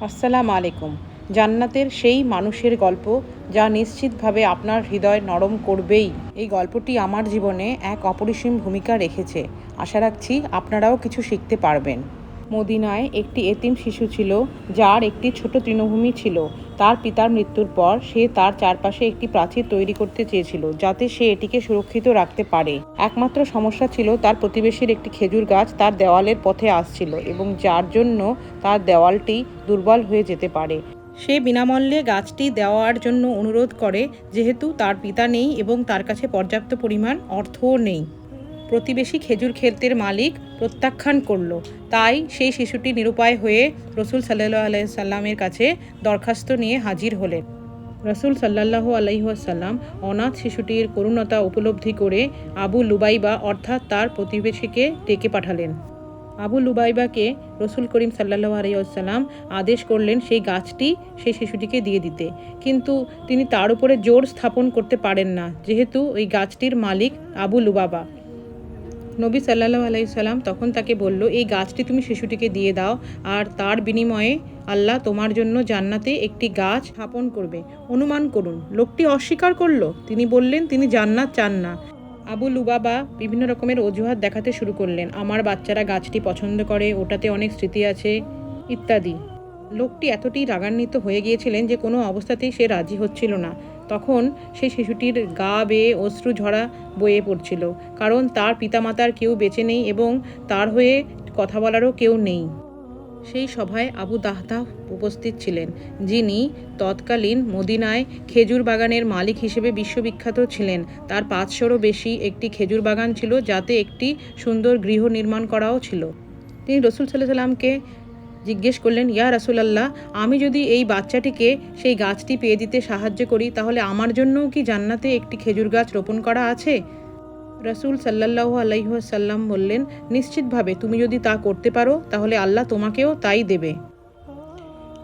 আসসালামু আলাইকুম। জান্নাতের সেই মানুষের গল্প যা নিশ্চিতভাবে আপনার হৃদয় নরম করবেই। এই গল্পটি আমার জীবনে এক অপরিসীম ভূমিকা রেখেছে। আশা রাখছি আপনারাও কিছু শিখতে পারবেন। মদিনায় একটি এতিম শিশু ছিল, যার একটি ছোট তৃণভূমি ছিল। তার পিতার মৃত্যুর পর সে তার চারপাশে একটি প্রাচীর তৈরি করতে চেয়েছিল, যাতে সে এটিকে সুরক্ষিত রাখতে পারে। একমাত্র সমস্যা ছিল তার প্রতিবেশীর একটি খেজুর গাছ তার দেওয়ালের পথে আসছিল, এবং যার জন্য তার দেওয়ালটি দুর্বল হয়ে যেতে পারে। সে বিনামূল্যে গাছটি দেওয়ার জন্য অনুরোধ করে, যেহেতু তার পিতা নেই এবং তার কাছে পর্যাপ্ত পরিমাণ অর্থও নেই। প্রতিবেশী খেজুর ক্ষেতের মালিক প্রত্যাখ্যান করল। তাই সেই শিশুটি নিরুপায় হয়ে রসুল সাল্লাল্লাহু আলাইহি সাল্লামের কাছে দরখাস্ত নিয়ে হাজির হলেন। রসুল সাল্লাল্লাহু আলাইহি ওয়াসাল্লাম অনাথ শিশুটির করুণতা উপলব্ধি করে আবু লুবাইবা অর্থাৎ তার প্রতিবেশীকে ডেকে পাঠালেন। আবু লুবাইবাকে রসুল করিম সাল্লাল্লাহু আলাইহি ওয়াসাল্লাম আদেশ করলেন সেই গাছটি সেই শিশুটিকে দিয়ে দিতে, কিন্তু তিনি তার উপরে জোর স্থাপন করতে পারেন না, যেহেতু ওই গাছটির মালিক আবু লুবাবা। নবী সাল্লাল্লাহু আলাইহি সাল্লাম তখন তাকে বলল, এই গাছটি তুমি শিশুটিকে দিয়ে দাও, আর তার বিনিময়ে আল্লাহ তোমার জন্য জান্নাতে একটি গাছ স্থাপন করবে। অনুমান করুন, লোকটি অস্বীকার করল। তিনি বললেন তিনি জান্নাত চান না। আবু লুবাবা বিভিন্ন রকমের অজুহাত দেখাতে শুরু করলেন। আমার বাচ্চারা গাছটি পছন্দ করে, ওটাতে অনেক স্মৃতি আছে, ইত্যাদি। লোকটি এতটাই রাগান্বিত হয়ে গিয়েছিলেন যে কোনো অবস্থাতেই সে রাজি হচ্ছিল না। তখন সেই শিশুটির গা বেয়ে অশ্রু ঝরা বয়ে পড়ছিল, কারণ তার পিতামাতার কেউ বেঁচে নেই এবং তার হয়ে কথা বলারও কেউ নেই। সেই সভায় আবু দাহদাহ উপস্থিত ছিলেন, যিনি তৎকালীন মদিনায় খেজুর বাগানের মালিক হিসেবে বিশ্ববিখ্যাত ছিলেন। তার 500রও বেশি একটি খেজুর বাগান ছিল, যাতে একটি সুন্দর গৃহ নির্মাণ করাও ছিল। তিনি রসুল সাল্লাল্লাহু আলাইহি সাল্লামকে জিজ্ঞেস করলেন, ইয়া রাসূলুল্লাহ, আমি যদি এই বাচ্চাটিকে সেই গাছটি পেয়ে দিতে সাহায্য করি, তাহলে আমার জন্যও কি জান্নাতে একটি খেজুর গাছ রোপণ করা আছে? রসুল সাল্লাল্লাহু আলাইহি ওয়াসাল্লাম বললেন, নিশ্চিতভাবে তুমি যদি তা করতে পারো, তাহলে আল্লাহ তোমাকেও তাই দেবে।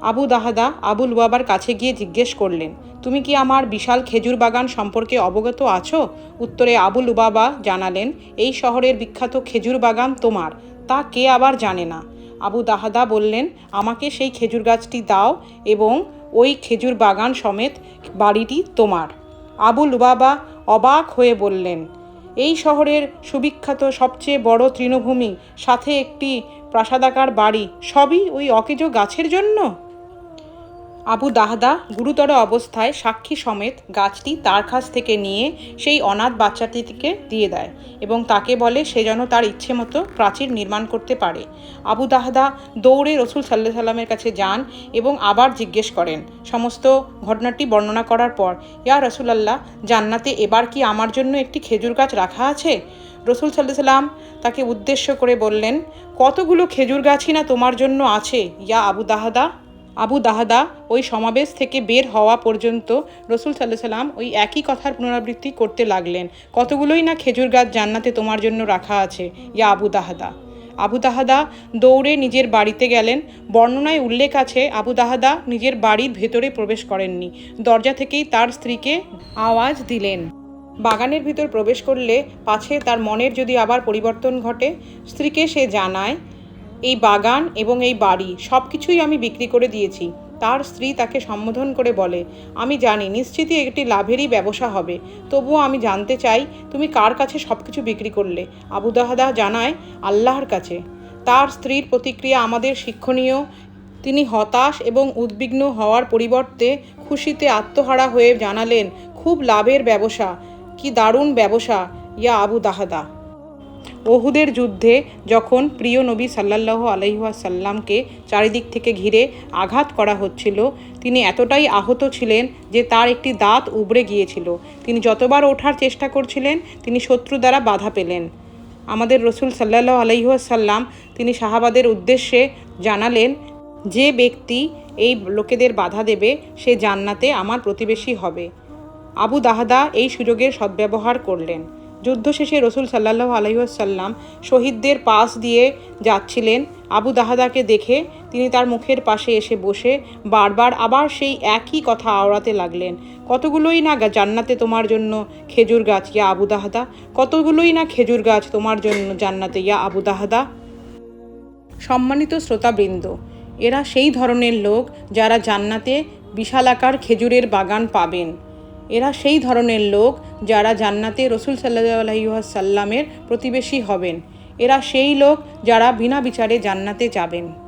আবু দাহদা আবু লুবাবার কাছে গিয়ে জিজ্ঞেস করলেন, তুমি কি আমার বিশাল খেজুর বাগান সম্পর্কে অবগত আছো? উত্তরে আবু লুবাবা জানালেন, এই শহরের বিখ্যাত খেজুর বাগান তোমার, তা কে আবার জানে না। আবু দাহদা বললেন, আমাকে সেই খেজুর গাছটি দাও এবং ওই খেজুর বাগান সমেত বাড়িটি তোমার। আবু লুবাবা অবাক হয়ে বললেন, এই শহরের সুবিখ্যাত সবচেয়ে বড় তৃণভূমি, সাথে একটি প্রাসাদাকার বাড়ি, সবই ওই অকেজো গাছের জন্য? আবু দাহদা গুরুতর অবস্থায় সাক্ষী সমেত গাছটি তার কাছ থেকে নিয়ে সেই অনাথ বাচ্চাটিকে দিয়ে দেয় এবং তাকে বলে সে যেন তার ইচ্ছে মতো প্রাচীর নির্মাণ করতে পারে। আবু দাহদা দৌড়ে রসুল সাল্লাল্লাহু আলাইহি সাল্লামের কাছে যান এবং আবার জিজ্ঞেস করেন। সমস্ত ঘটনাটি বর্ণনা করার পর, ইয়া রাসূলুল্লাহ, জান্নাতে এবার কি আমার জন্য একটি খেজুর গাছ রাখা আছে? রসুল সাল্লাল্লাহু আলাইহি সাল্লাম তাকে উদ্দেশ্য করে বললেন, কতগুলো খেজুর গাছই না তোমার জন্য আছে ইয়া আবু দাহদা। আবু দাহদা ওই সমাবেশ থেকে বের হওয়া পর্যন্ত রসুল সাল্লাল্লাহু আলাইহি সাল্লাম ওই একই কথার পুনরাবৃত্তি করতে লাগলেন, কতগুলোই না খেজুর গাছ জান্নাতে তোমার জন্য রাখা আছে ইয়া আবু দাহদা। আবু দাহদা দৌড়ে নিজের বাড়িতে গেলেন। বর্ণনায় উল্লেখ আছে, আবু দাহদা নিজের বাড়ির ভেতরে প্রবেশ করেননি, দরজা থেকেই তার স্ত্রীকে আওয়াজ দিলেন। বাগানের ভিতর প্রবেশ করলে পাছে তার মনের যদি আবার পরিবর্তন ঘটে। স্ত্রীকে সে জানায়, এই বাগান এবং এই বাড়ি সব কিছুই আমি বিক্রি করে দিয়েছি। তার স্ত্রী তাকে সম্বোধন করে বলে, আমি জানি নিশ্চিতই একটি লাভেরই ব্যবসা হবে, তবুও আমি জানতে চাই তুমি কার কাছে সব কিছু বিক্রি করলে? আবু দাহদা জানায়, আল্লাহর কাছে। তার স্ত্রীর প্রতিক্রিয়া আমাদের শিক্ষণীয়। তিনি হতাশ এবং উদ্বিগ্ন হওয়ার পরিবর্তে খুশিতে আত্মহারা হয়ে জানালেন, খুব লাভের ব্যবসা, কি দারুণ ব্যবসা ইয়া আবু দাহদা। ওহুদের যুদ্ধে যখন প্রিয় নবী সাল্লাল্লাহু আলাইহি ওয়াসাল্লামকে চারিদিক থেকে ঘিরে আঘাত করা হচ্ছিল, তিনি এতটাই আহত ছিলেন যে তার একটি দাঁত উবড়ে গিয়েছিল। তিনি যতবার ওঠার চেষ্টা করছিলেন, তিনি শত্রু দ্বারা বাধা পেলেন। আমাদের রসুল সাল্লাল্লাহু আলাইহি ওয়াসাল্লাম তিনি সাহাবাদের উদ্দেশ্যে জানালেন, যে ব্যক্তি এই লোকেদের বাধা দেবে সে জান্নাতে আমার প্রতিবেশী হবে। আবু দাহদা এই সুযোগের সদ্ব্যবহার করলেন। যুদ্ধ শেষে রসুল সাল্লাল্লাহু আলাইহি ওয়াসাল্লাম শহীদদের পাশ দিয়ে যাচ্ছিলেন। আবু দাহদাকে দেখে তিনি তার মুখের পাশে এসে বসে বারবার আবার সেই একই কথা আওড়াতে লাগলেন, কতগুলোই না জান্নাতে তোমার জন্য খেজুর গাছ ইয়া আবু দাহদা, কতগুলোই না খেজুর গাছ তোমার জন্য জান্নাতে ইয়া আবু দাহদা। সম্মানিত শ্রোতাবৃন্দ, এরা সেই ধরনের লোক যারা জান্নাতে বিশালাকার খেজুরের বাগান পাবেন। এরা সেই ধরনের লোক যারা জান্নাতে রসুল সাল্লাল্লাহু আলাইহি ওয়াসাল্লামের প্রতিবেশী হবেন। এরা সেই লোক যারা বিনা বিচারে জান্নাতে যাবেন।